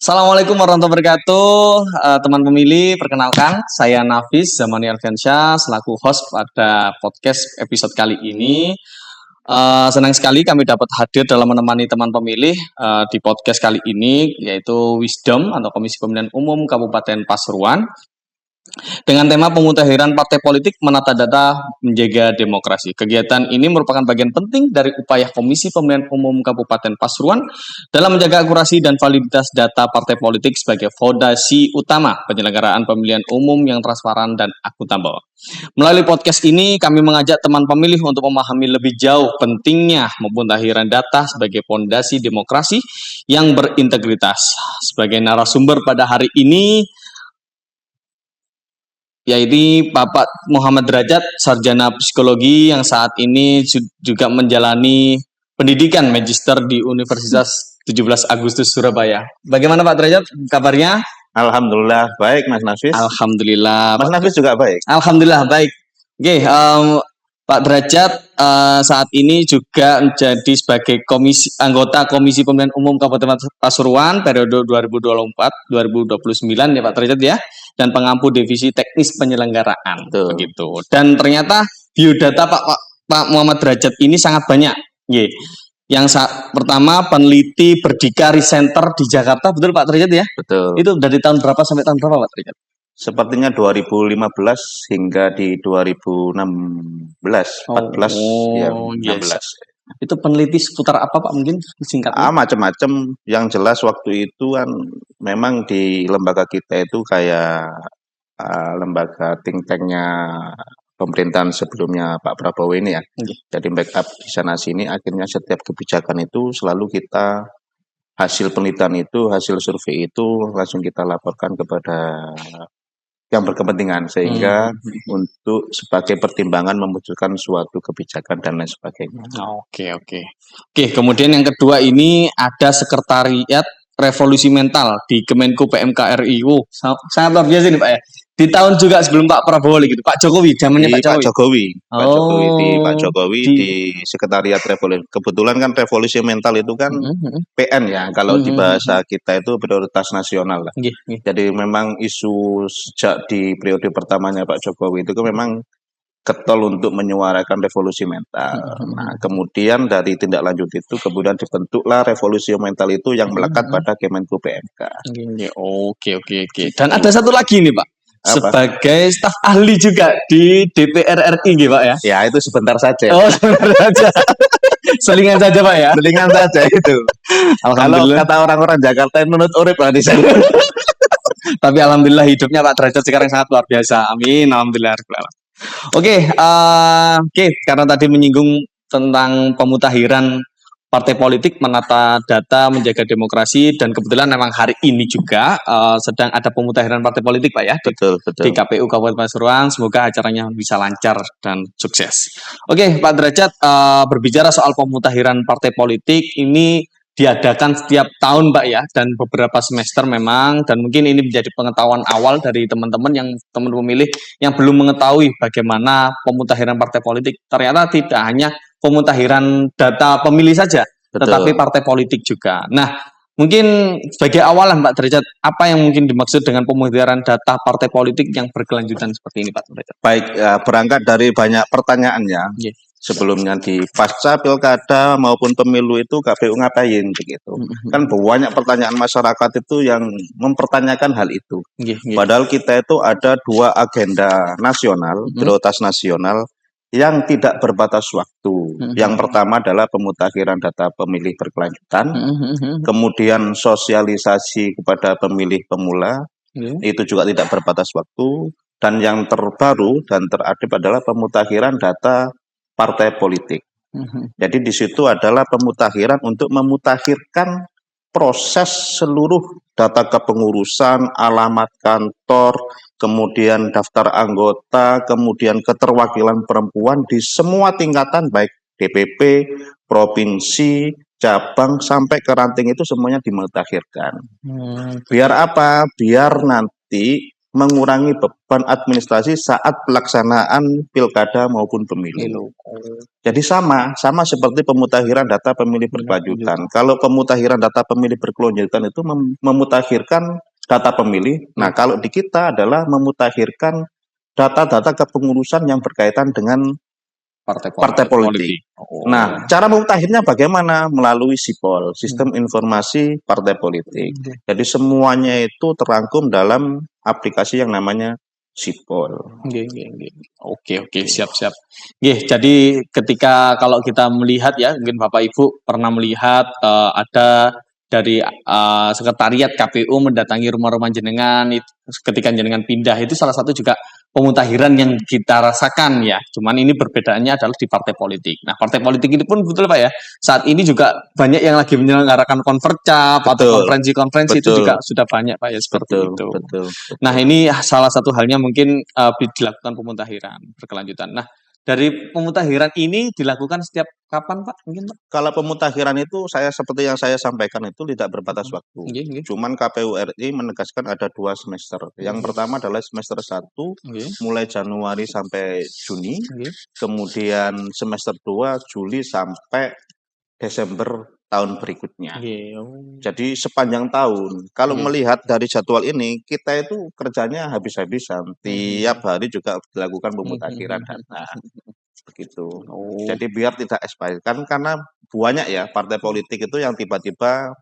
Assalamualaikum warahmatullahi wabarakatuh, teman pemilih. Perkenalkan, saya Nafis Zamani Arfiansyah selaku host pada podcast episode kali ini. Senang sekali kami dapat hadir dalam menemani teman pemilih di podcast kali ini, yaitu Wisdom atau Komisi Pemilihan Umum Kabupaten Pasuruan. Dengan tema pemutahiran partai politik menata data menjaga demokrasi. Kegiatan ini merupakan bagian penting dari upaya Komisi Pemilihan Umum Kabupaten Pasuruan dalam menjaga akurasi dan validitas data partai politik sebagai fondasi utama penyelenggaraan pemilihan umum yang transparan dan akuntabel. Melalui podcast ini, kami mengajak teman pemilih untuk memahami lebih jauh pentingnya pemutahiran data sebagai fondasi demokrasi yang berintegritas. Sebagai narasumber pada hari ini, yaitu Bapak Muhammad Derajat, sarjana psikologi yang saat ini juga menjalani pendidikan magister di Universitas 17 Agustus Surabaya. Bagaimana Pak Derajat kabarnya? Alhamdulillah baik Mas Nafis. Alhamdulillah. Mas Nafis juga baik. Alhamdulillah baik. Oke, Pak Derajat saat ini juga menjadi sebagai anggota Komisi Pemilihan Umum Kabupaten Pasuruan periode 2024-2029 ya Pak Derajat ya, dan pengampu divisi teknis penyelenggaraan. Betul. Begitu. Dan ternyata biodata Pak Muhammad Derajat ini sangat banyak. Yang pertama peneliti Berdikari Center di Jakarta, betul Pak Derajat ya? Betul. Itu dari tahun berapa sampai tahun berapa Pak Derajat? Sepertinya 2015 hingga di 2016, 14, ya 16. Itu peneliti seputar apa Pak, mungkin singkatnya? Macam-macam. Yang jelas waktu itu kan memang di lembaga kita itu kayak lembaga think tanknya pemerintahan sebelumnya Pak Prabowo ini ya. Jadi backup di sana sini, akhirnya setiap kebijakan itu selalu kita hasil penelitian itu, hasil survei itu langsung kita laporkan kepada yang berkepentingan, sehingga untuk sebagai pertimbangan memunculkan suatu kebijakan dan lain sebagainya. Oke. Kemudian yang kedua ini ada Sekretariat Revolusi Mental di Kemenko PMK RI. Sangat luar biasa nih Pak ya. Di tahun juga sebelum Pak Prabowo gitu, Pak Jokowi, zamannya Pak Jokowi. Pak Jokowi di Sekretariat Revolusi. Kebetulan kan Revolusi Mental itu kan PN ya, kalau di bahasa kita itu prioritas nasional lah. Jadi memang isu sejak di periode pertamanya Pak Jokowi itu memang getol untuk menyuarakan revolusi mental. Nah, kemudian dari tindak lanjut itu kemudian dibentuklah revolusi mental itu yang melekat pada Kemenko PMK. Oke. Dan ada satu lagi nih Pak. Sebagai staf ahli juga di DPR RI gitu Pak ya? Ya itu sebentar saja. Sebentar saja. Selingan saja Pak ya? Selingan saja itu. Kalau kata orang-orang Jakarta menurut urip lah di sana. Tapi alhamdulillah hidupnya Pak Derajat sekarang sangat luar biasa. Amin, alhamdulillah. Oke, karena tadi menyinggung tentang pemutahiran partai politik menata data menjaga demokrasi, dan kebetulan memang hari ini juga sedang ada pemutahiran partai politik Pak ya. Betul. Di KPU Kabupaten Pasuruan. Semoga acaranya bisa lancar dan sukses. Oke, Pak Derajat, berbicara soal pemutahiran partai politik ini diadakan setiap tahun Pak ya, dan beberapa semester memang, dan mungkin ini menjadi pengetahuan awal dari teman-teman teman pemilih yang belum mengetahui bagaimana pemutahiran partai politik. Ternyata tidak hanya pemutahiran data pemilih saja, tetapi partai politik juga. Nah, mungkin sebagai awalan Pak Derajat, apa yang mungkin dimaksud dengan pemutahiran data partai politik yang berkelanjutan seperti ini Pak Derajat? Baik, berangkat dari banyak pertanyaannya. Sebelumnya di pasca pilkada maupun pemilu itu KPU ngapain begitu. Kan banyak pertanyaan masyarakat itu yang mempertanyakan hal itu. Padahal kita itu ada dua agenda nasional, prioritas nasional yang tidak berbatas waktu. Yang pertama adalah pemutakhiran data pemilih berkelanjutan, kemudian sosialisasi kepada pemilih pemula, itu juga tidak berbatas waktu, dan yang terbaru dan teradep adalah pemutakhiran data partai politik. Jadi di situ adalah pemutakhiran untuk memutakhirkan proses seluruh data kepengurusan, alamat kantor, kemudian daftar anggota, kemudian keterwakilan perempuan di semua tingkatan baik DPP, provinsi, cabang sampai ke ranting itu semuanya dimutakhirkan. Biar apa? Biar nanti mengurangi beban administrasi saat pelaksanaan pilkada maupun pemilu. Jadi sama seperti pemutakhiran data pemilih berkelanjutan. Kalau pemutakhiran data pemilih berkelanjutan itu memutakhirkan data pemilih. Nah, kalau di kita adalah memutakhirkan data-data kepengurusan yang berkaitan dengan partai politik. Nah, cara memutakhirnya bagaimana? Melalui SIPOL, Sistem Informasi Partai Politik. Jadi semuanya itu terangkum dalam aplikasi yang namanya SIPOL. Oke, siap. Jadi ketika kalau kita melihat ya, mungkin Bapak Ibu pernah melihat ada dari sekretariat KPU mendatangi rumah-rumah jenengan ketika jenengan pindah, itu salah satu juga pemutakhiran yang kita rasakan ya. Cuman ini perbedaannya adalah di partai politik. Nah, partai politik ini pun betul Pak ya. Saat ini juga banyak yang lagi menyelenggarakan konvercap atau konferensi-konferensi itu juga sudah banyak Pak ya seperti itu. Nah, ini salah satu halnya mungkin dilakukan pemutakhiran berkelanjutan. Nah, dari pemutakhiran ini dilakukan setiap kapan Pak? Mungkin Pak? Kalau pemutakhiran itu seperti yang saya sampaikan itu tidak berbatas waktu. Cuman KPU RI menegaskan ada 2 semester. Yang pertama adalah semester 1 mulai Januari sampai Juni. Kemudian semester 2 Juli sampai Desember tahun berikutnya. Jadi sepanjang tahun. Kalau melihat dari jadwal ini, kita itu kerjanya habis-habisan. Tiap hari juga dilakukan pemutakhiran data. Begitu. Jadi biar tidak expired. Karena banyak ya partai politik itu yang tiba-tiba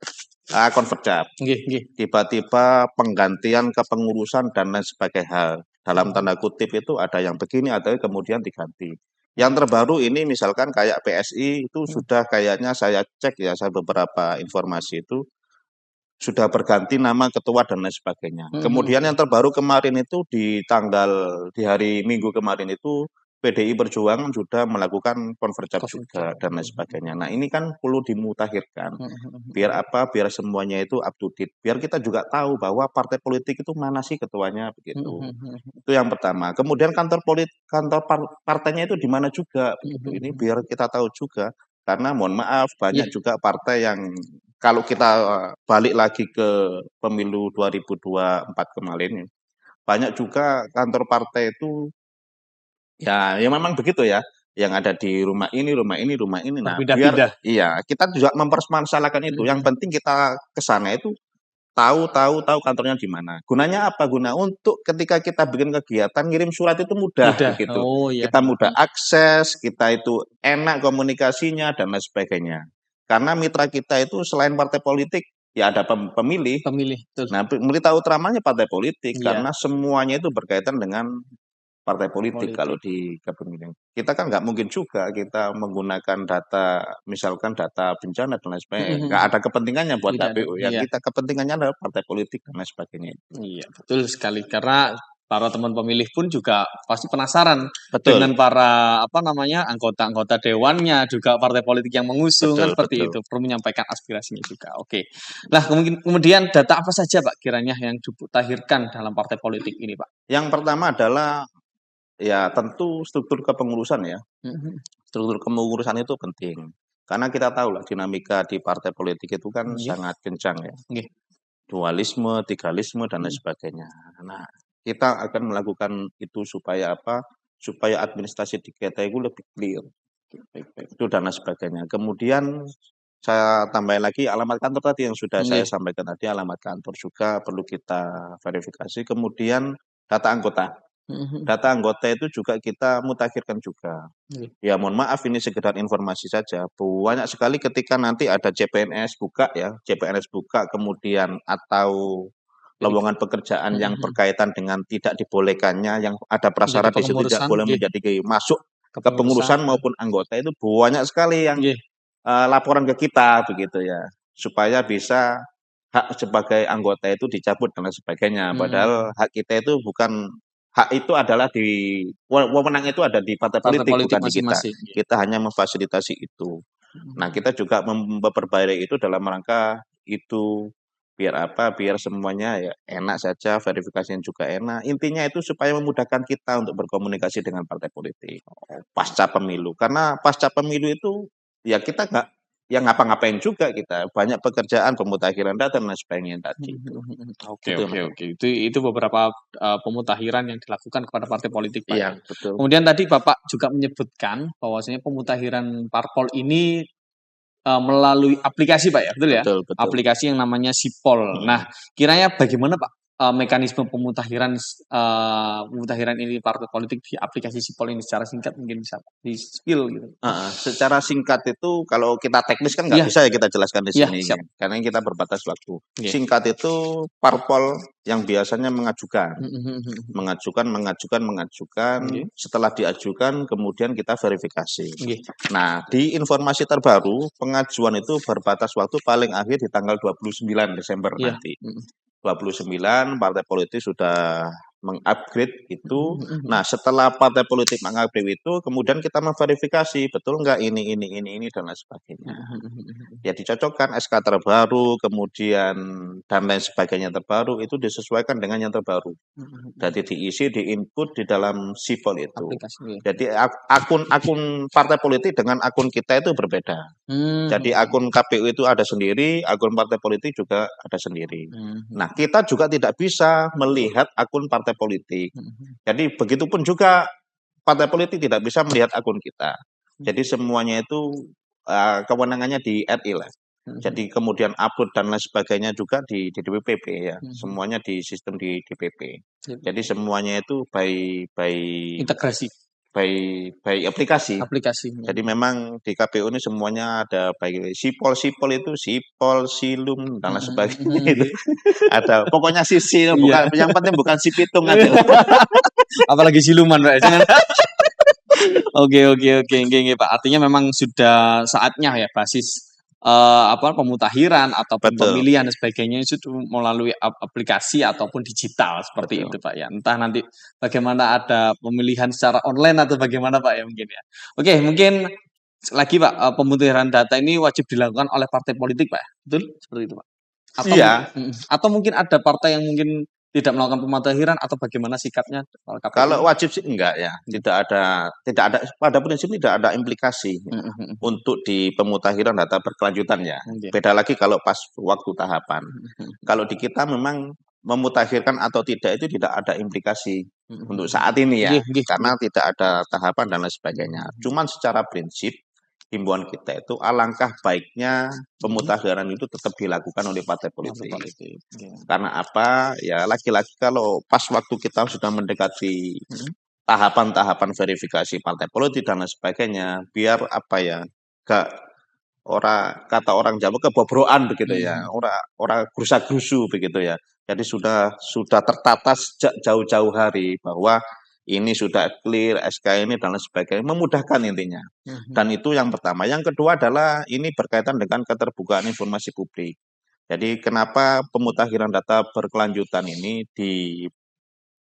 konverjap. Tiba-tiba penggantian kepengurusan dan lain sebagainya. Dalam tanda kutip itu ada yang begini, ada yang kemudian diganti. Yang terbaru ini misalkan kayak PSI itu sudah kayaknya saya cek ya, saya beberapa informasi itu sudah berganti nama ketua dan lain sebagainya. Kemudian yang terbaru kemarin itu di hari Minggu kemarin itu PDI Perjuangan sudah melakukan konverjap juga dan lain sebagainya. Nah, ini kan perlu dimutakhirkan. Biar apa? Biar semuanya itu up to date. Biar kita juga tahu bahwa partai politik itu mana sih ketuanya begitu. Itu yang pertama. Kemudian kantor partainya itu di mana juga begitu. Ini biar kita tahu juga. Karena mohon maaf banyak juga partai yang kalau kita balik lagi ke pemilu 2024 kemarin, banyak juga kantor partai itu ya memang begitu ya, yang ada di rumah ini. Nah, biar kita juga mempermasalahkan itu. Yang penting kita ke sana itu tahu kantornya di mana. Gunanya apa? Guna untuk ketika kita bikin kegiatan ngirim surat itu mudah begitu. Kita mudah akses, kita itu enak komunikasinya dan lain sebagainya. Karena mitra kita itu selain partai politik ya ada pemilih. Nah, mitra utamanya partai politik karena semuanya itu berkaitan dengan partai politik kalau di kepemilikan. Kita kan nggak mungkin juga kita menggunakan data, misalkan data bencana dan lain sebagainya. Nggak ada kepentingannya buat KPU. Ya kita kepentingannya adalah partai politik dan lain sebagainya. Iya, betul sekali. Karena para teman pemilih pun juga pasti penasaran dengan para anggota-anggota dewannya, juga partai politik yang mengusung kan seperti itu, perlu menyampaikan aspirasinya juga. Oke. Nah, kemudian data apa saja Pak kiranya yang dimutakhirkan dalam partai politik ini Pak? Yang pertama adalah ya tentu struktur kepengurusan ya. Struktur kepengurusan itu penting. Karena kita tahu lah dinamika di partai politik itu kan sangat kencang ya. Dualisme, tigalisme dan lain sebagainya. Nah, kita akan melakukan itu supaya apa? Supaya administrasi di kita itu lebih clear. Itu dan lain sebagainya. Kemudian saya tambah lagi alamat kantor tadi yang sudah saya sampaikan tadi, alamat kantor juga perlu kita verifikasi. Kemudian data anggota. Data anggota itu juga kita mutakhirkan juga. Ya mohon maaf ini sekedar informasi saja. Banyak sekali ketika nanti ada CPNS buka ya, CPNS buka kemudian atau lowongan pekerjaan yang berkaitan dengan tidak dibolehkannya, yang ada prasyarat di situ tidak boleh menjadi masuk ke pengurusan maupun anggota itu banyak sekali yang laporan ke kita begitu ya, supaya bisa hak sebagai anggota itu dicabut dan lain sebagainya. Padahal hak kita itu bukan hak itu adalah di wewenang itu ada di partai politik bukan di kita. Kita hanya memfasilitasi itu. Nah, kita juga memperbarui itu dalam rangka itu biar apa? Biar semuanya ya enak saja, verifikasinya juga enak. Intinya itu supaya memudahkan kita untuk berkomunikasi dengan partai politik pasca pemilu. Karena pasca pemilu itu ya kita ya ngapa-ngapain juga kita, banyak pekerjaan pemutahiran data dan lain sebagainya tadi itu. Oke Itu, oke Mas. oke. Itu beberapa, pemutahiran yang dilakukan kepada partai politik, Pak, Iya, ya. betul. Kemudian tadi Bapak juga menyebutkan bahwasanya pemutahiran parpol ini, melalui aplikasi, Pak, ya, betul ya? Betul betul. Aplikasi yang namanya Sipol. Nah, Mhm. kiranya bagaimana, Pak, mekanisme pemutahiran ini partai politik di aplikasi Sipol ini secara singkat mungkin bisa di-spill gitu? Heeh, secara singkat itu kalau kita teknis kan nggak Iya bisa ya kita jelaskan di iya, sini, siap. karena kita berbatas waktu. Nggih. Singkat itu parpol yang biasanya mengajukan. Mhm mhm mhm. Mengajukan, Nggih setelah diajukan kemudian kita verifikasi. nggih. Nah, di informasi terbaru, pengajuan itu berbatas waktu paling akhir di tanggal 29 Desember Iya, nanti. mhm. 29 partai politik sudah mengupgrade itu. Mhm mhm Nah, mhm. setelah partai politik mengupgrade itu, kemudian kita memverifikasi betul nggak ini dan lain sebagainya. Mhm mhm mhm mhm. Ya dicocokkan SK terbaru, kemudian dan lain sebagainya terbaru itu disesuaikan dengan yang terbaru. Mhm mhm. Jadi diisi, di-input di dalam Sipol itu. Aplikasi nggih. Jadi akun partai politik dengan akun kita itu berbeda. Jadi Mhm akun KPU itu ada sendiri, akun partai politik juga ada sendiri. mhm. Nah, kita juga tidak bisa melihat akun partai politik. Mhm mhm. Jadi begitupun juga partai politik tidak bisa melihat akun kita. Jadi semuanya itu kewenangannya di RI lah. Mhm mhm. Jadi kemudian upload dan lain sebagainya juga di DPP ya. Mhm. Semuanya di sistem di DPP. Sip. Jadi semuanya itu by Integrasi by by aplikasi. aplikasi. Jadi memang di KPU ini semuanya ada baik sipol-sipol itu sipol, silum dan lain Mhm sebagainya mhm, itu nggih. ada. Pokoknya sisi Iya. bukan yang penting bukan si pitung aja. Apalagi siluman, Pak, jangan. Oke oke oke, nggih nggih, Pak. Artinya memang sudah saatnya ya basis, pemutahiran ataupun Betul, pemilihan dan sebagainya itu melalui aplikasi ataupun digital seperti betul. itu, Pak, ya. Entah nanti bagaimana ada pemilihan secara online atau bagaimana, Pak, ya mungkin ya. Oke, mungkin lagi, Pak, pemutahiran data ini wajib dilakukan oleh partai politik, Pak, ya? Betul? Seperti itu, Pak? Iya, Atau mungkin ada partai yang mungkin tidak melakukan pemutahiran atau bagaimana sikapnya KPU kalau ini? wajib sih enggak ya, Mmm, tidak ada pada prinsipnya tidak ada implikasi ya, mhm mhm mhm. untuk di pemutahiran data berkelanjutan ya. Oke. Beda lagi kalau pas waktu tahapan. Mhm mhm. Kalau di kita memang memutakhirkan atau tidak itu tidak ada implikasi Mhm untuk mhm saat mhm. ini ya, Nggih nggih nggih. karena tidak ada tahapan dan lain Mhm sebagainya. mhm. Cuman secara prinsip himbauan kita itu alangkah baiknya Mhm. pemutakhiran itu tetap dilakukan oleh partai Partai politik. politik, nggih. Karena apa? Ya lagi-lagi kalau pas waktu kita sudah mendekati Mhm. tahapan-tahapan verifikasi partai politik dan lain sebagainya, biar apa ya? Gak kata orang Jawa kebobrokan begitu Mhm ya, mhm. ora grusa-grusu begitu ya. Jadi sudah tertata sejak jauh-jauh hari bahwa ini sudah clear, SK ini dan lain sebagainya, memudahkan intinya. Mhm. Dan itu yang pertama. Yang kedua adalah ini berkaitan dengan keterbukaan informasi publik. Jadi kenapa pemutakhiran data berkelanjutan ini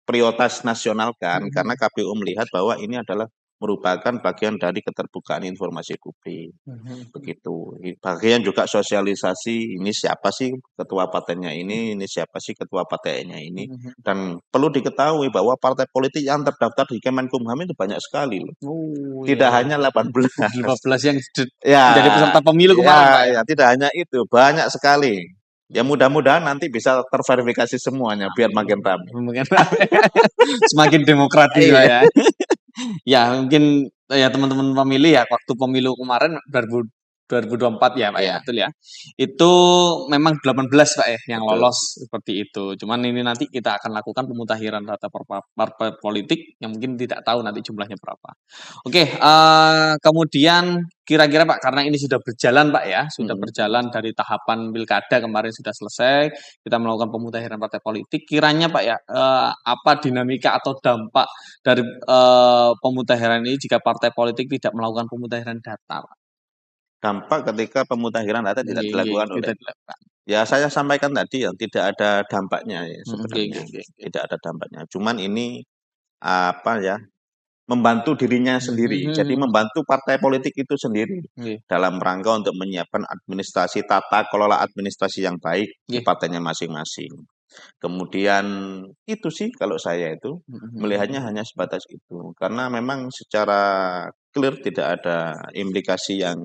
prioritas nasionalkan, Mhm karena mhm. KPU melihat bahwa ini adalah merupakan bagian dari keterbukaan informasi publik. Mhm mhm. Begitu. Bagian juga sosialisasi, ini siapa sih ketua partainya ini siapa sih ketua partainya ini. Mhm mhm. Dan perlu diketahui bahwa partai politik yang terdaftar di Kemenkumham itu banyak sekali loh. Oh, iya Tidak iya. hanya 18. 15 yang Ya, menjadi peserta pemilu ya, kemarin, Pak, ya? ya tidak hanya itu, banyak sekali. Ya mudah-mudahan nanti bisa terverifikasi semuanya biar Amin. makin ramai. Mungkin semakin demokratis, Pak, Iya, ya? Ya mungkin ya teman-teman pemilih ya waktu pemilu kemarin 2024 ya Pak ya, iya, betul ya? Itu memang 18 Pak ya yang betul. lolos seperti itu. Cuman ini nanti kita akan lakukan pemutahiran data partai politik yang mungkin tidak tahu nanti jumlahnya berapa. Oke, kemudian kira-kira Pak karena ini sudah berjalan Pak ya, sudah Mhm. berjalan dari tahapan pilkada kemarin sudah selesai, kita melakukan pemutahiran partai politik, kiranya Pak ya, apa dinamika atau dampak dari, pemutahiran ini jika partai politik tidak melakukan pemutahiran data, Pak? Dampak ketika pemutakhiran data tidak Nggih nggih, dilakukan oleh tidak dilakukan. ya saya sampaikan tadi ya, tidak ada dampaknya ya Mhm, nggih sebenarnya, nggih nggih nggih. tidak ada dampaknya. Cuman ini, apa ya, membantu dirinya Mhm sendiri. mhm Jadi mhm. membantu partai politik itu sendiri Nggih dalam rangka untuk menyiapkan administrasi, tata kelola administrasi yang baik di nggih. partainya masing-masing. Kemudian itu sih kalau saya itu Mhm mhm melihatnya mhm. hanya sebatas itu. Karena memang secara clear tidak ada implikasi yang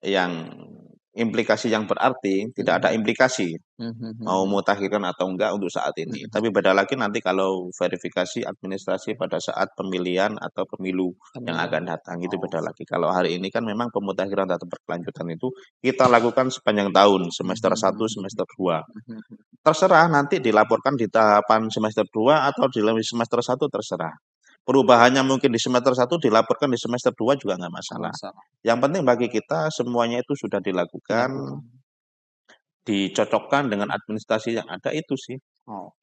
yang implikasi yang berarti, tidak ada implikasi mau mutakhirkan atau enggak untuk saat ini. Tapi beda lagi nanti kalau verifikasi administrasi pada saat pemilihan atau pemilu yang akan datang, itu beda lagi. Kalau hari ini kan memang pemutakhiran data berkelanjutan itu kita lakukan sepanjang tahun, semester 1, semester 2. Terserah nanti dilaporkan di tahapan semester 2 atau di semester 1 terserah. Perubahannya mungkin di semester 1 dilaporkan di semester 2 juga nggak masalah. Yang penting bagi kita semuanya itu sudah dilakukan, dicocokkan dengan administrasi yang ada itu sih.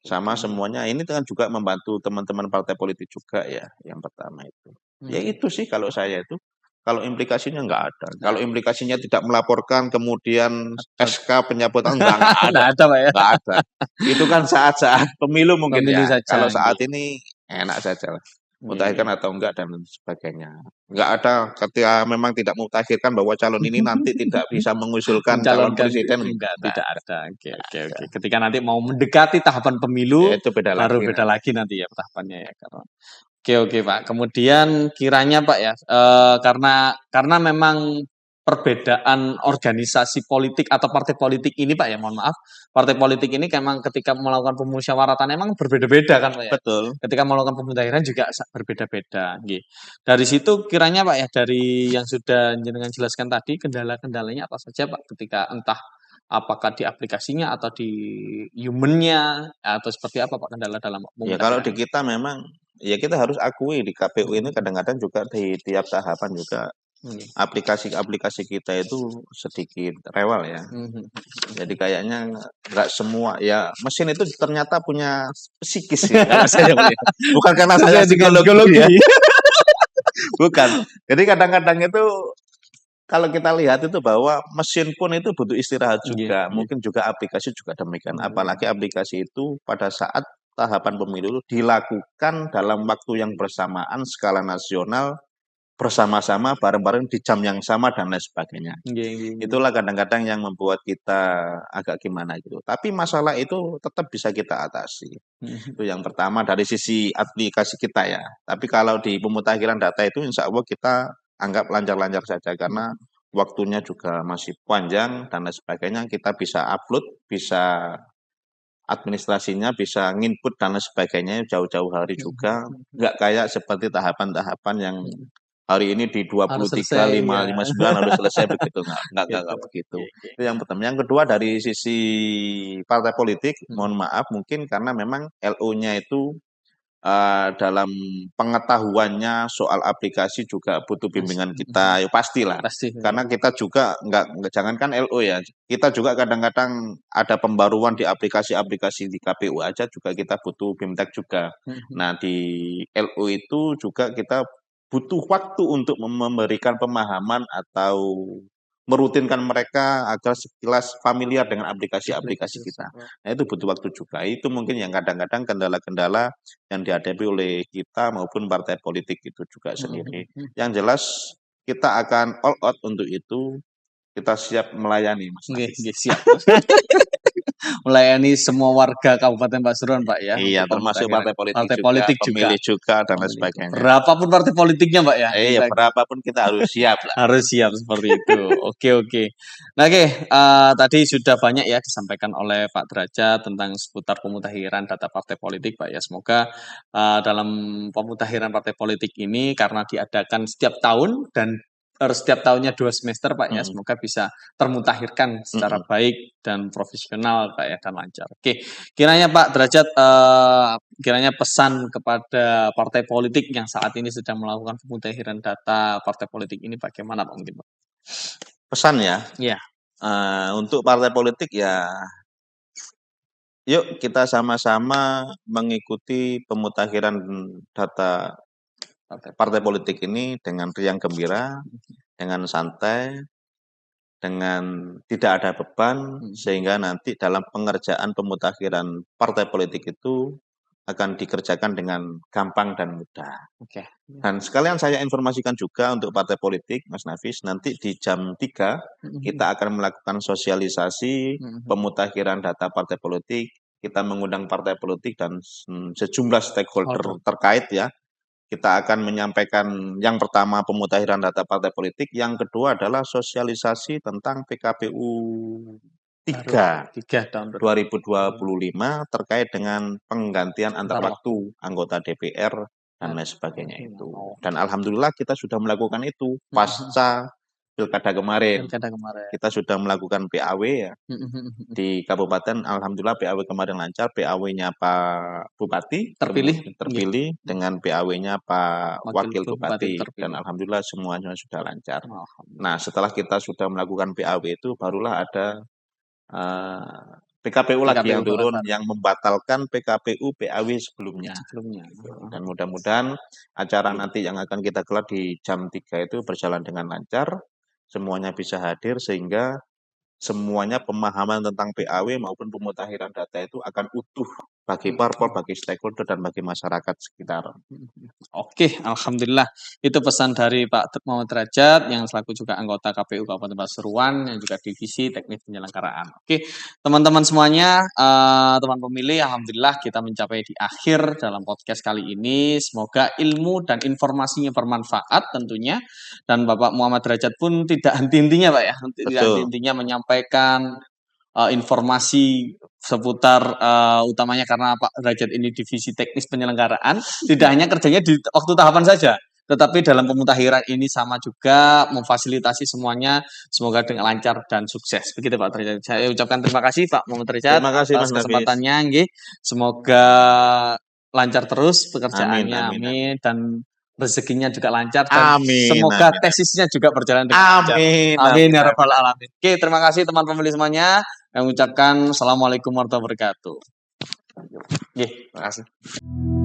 Sama semuanya ini kan juga membantu teman-teman partai politik juga ya, yang pertama itu. Ya itu sih kalau saya itu. Kalau implikasinya nggak ada. Kalau implikasinya tidak melaporkan kemudian SK pencabutan nggak ada. Nggak ada, Pak ya. Nggak ada. Itu kan saat-saat pemilu mungkin Pemilu ya. saja, Kalau saat gitu. ini enak saja lah. Mutakhirkan atau enggak dan sebagainya. Enggak ada ketika memang tidak mutakhirkan bahwa calon ini nanti tidak bisa mengusulkan calon Mencalonkan presiden. enggak, tidak ada. Oke. Ketika nanti mau mendekati tahapan pemilu, Ya, itu beda baru lagi. beda lagi nanti ya tahapannya ya. Oke Pak. Kemudian kiranya Pak ya, karena memang perbedaan organisasi politik atau partai politik ini Pak ya, mohon maaf, partai politik ini memang ketika melakukan pemusyawaratan emang berbeda-beda kan Pak ya. Betul. Ketika melakukan pemutakhiran juga berbeda-beda. Nggih. Dari situ kiranya Pak ya, dari yang sudah jenengan jelaskan tadi, kendala-kendalanya apa saja Pak ketika entah apakah di aplikasinya atau di human-nya atau seperti apa Pak kendala dalam Ya kalau di pemutakhiran? kita memang ya kita harus akui di KPU ini kadang-kadang juga di tiap tahapan juga aplikasi-aplikasi kita itu sedikit rewel ya. Jadi kayaknya nggak semua ya mesin itu ternyata punya psikis ya kalau saya melihat. Bukan karena saya Sesuai dengan psikologi ya. Bukan. Jadi kadang-kadang itu kalau kita lihat itu bahwa mesin pun itu butuh istirahat juga. Mungkin juga aplikasi juga demikian. Apalagi aplikasi itu pada saat tahapan pemilu itu dilakukan dalam waktu yang bersamaan skala nasional bersama-sama bareng-bareng di jam yang sama dan lain sebagainya. Itulah kadang-kadang yang membuat kita agak gimana gitu. Tapi masalah itu tetap bisa kita atasi. Itu yang pertama dari sisi aplikasi kita ya. Tapi kalau di pemutakhiran data itu insya Allah kita anggap lancar-lancar saja karena waktunya juga masih panjang dan lain sebagainya. Kita bisa upload, bisa administrasinya, bisa nginput dan lain sebagainya jauh-jauh hari juga. Nggak kayak seperti tahapan-tahapan yang hari ini di 23, 5, 59 harus selesai begitu. Nggak begitu. Itu yang pertama. Yang kedua dari sisi partai politik, mohon maaf mungkin karena memang LO-nya itu dalam pengetahuannya soal aplikasi juga butuh bimbingan kita, ya pastilah. Karena kita juga nggak jangankan LO ya, kita juga kadang-kadang ada pembaruan di aplikasi-aplikasi di KPU aja juga kita butuh BIMTEK juga. Nah di LO itu juga kita butuh waktu untuk memberikan pemahaman atau merutinkan mereka agar sekilas familiar dengan aplikasi-aplikasi kita. Nah itu butuh waktu juga. Itu mungkin yang kadang-kadang kendala-kendala yang dihadapi oleh kita maupun partai politik itu juga sendiri. Yang jelas kita akan all out untuk itu. Kita siap melayani, Mas. Siap. Melayani semua warga Kabupaten Pasuruan, Pak ya. Iya, termasuk partai politik politik juga, pemilih juga dan lain sebagainya. Berapapun partai politiknya, Pak ya. Iya, berapapun kita harus siap lah. Harus siap seperti itu. Oke. Nah, tadi sudah banyak ya disampaikan oleh Pak Derajat tentang seputar pemutakhiran data partai politik, Pak ya. Semoga dalam pemutakhiran partai politik ini karena diadakan setiap tahun dan setiap tahunnya 2 semester Pak ya, semoga bisa termutakhirkan secara baik dan profesional Pak ya dan lancar. Oke, kiranya Pak Derajat kiranya pesan kepada partai politik yang saat ini sedang melakukan pemutakhiran data partai politik ini bagaimana Pak mungkin Pak? Pesan ya? Iya. Untuk partai politik ya yuk kita sama-sama mengikuti pemutakhiran data partai politik ini dengan riang gembira, dengan santai, dengan tidak ada beban, sehingga nanti dalam pengerjaan pemutakhiran partai politik itu akan dikerjakan dengan gampang dan mudah. Dan sekalian saya informasikan juga untuk partai politik, Mas Nafis, nanti di jam 3 kita akan melakukan sosialisasi pemutakhiran data partai politik. Kita mengundang partai politik dan sejumlah stakeholder terkait ya. kita akan menyampaikan yang pertama pemutahiran data partai politik, yang kedua adalah sosialisasi tentang PKPU 3 tahun 2025 terkait dengan penggantian antar waktu anggota DPR dan lain sebagainya itu. Dan alhamdulillah kita sudah melakukan itu pasca pilkada kemarin. Kita sudah melakukan PAW ya di kabupaten. Alhamdulillah PAW kemarin lancar. PAW-nya Pak Bupati terpilih dengan PAW-nya Pak Wakil Bupati, dan alhamdulillah semuanya sudah lancar. Nah, setelah kita sudah melakukan PAW itu barulah ada PKPU lagi yang turun yang membatalkan PKPU PAW sebelumnya. Dan mudah-mudahan acara nanti yang akan kita gelar di jam 3 itu berjalan dengan lancar, semuanya bisa hadir sehingga semuanya pemahaman tentang PAW maupun pemutahiran data itu akan utuh bagi parpol, bagi stakeholder, dan bagi masyarakat sekitar. Oke, alhamdulillah. Itu pesan dari Pak Muhammad Derajat yang selaku juga anggota KPU Kabupaten Pasuruan yang juga divisi teknik penyelenggaraan. Oke, teman-teman semuanya, teman pemilih, alhamdulillah kita mencapai di akhir dalam podcast kali ini. Semoga ilmu dan informasinya bermanfaat tentunya, dan Bapak Muhammad Derajat pun tidak henti-hentinya Pak ya, tidak henti-hentinya menyampaikan informasi seputar utamanya karena Pak Derajat ini divisi teknis penyelenggaraan, tidak hanya kerjanya di waktu tahapan saja, tetapi dalam pemutahiran ini sama juga memfasilitasi semuanya, semoga dengan lancar dan sukses. Begitu Pak Derajat. Saya ucapkan terima kasih Pak Muhammad Derajat atas kesempatannya, nggih. Semoga lancar terus pekerjaannya, amin. Dan rezekinya juga lancar, dan semoga tesisnya juga berjalan dengan lancar. Amin ya rabbal alamin. Oke, terima kasih teman pemilih semuanya. Yang mengucapkan assalamualaikum warahmatullahi wabarakatuh. Terima kasih.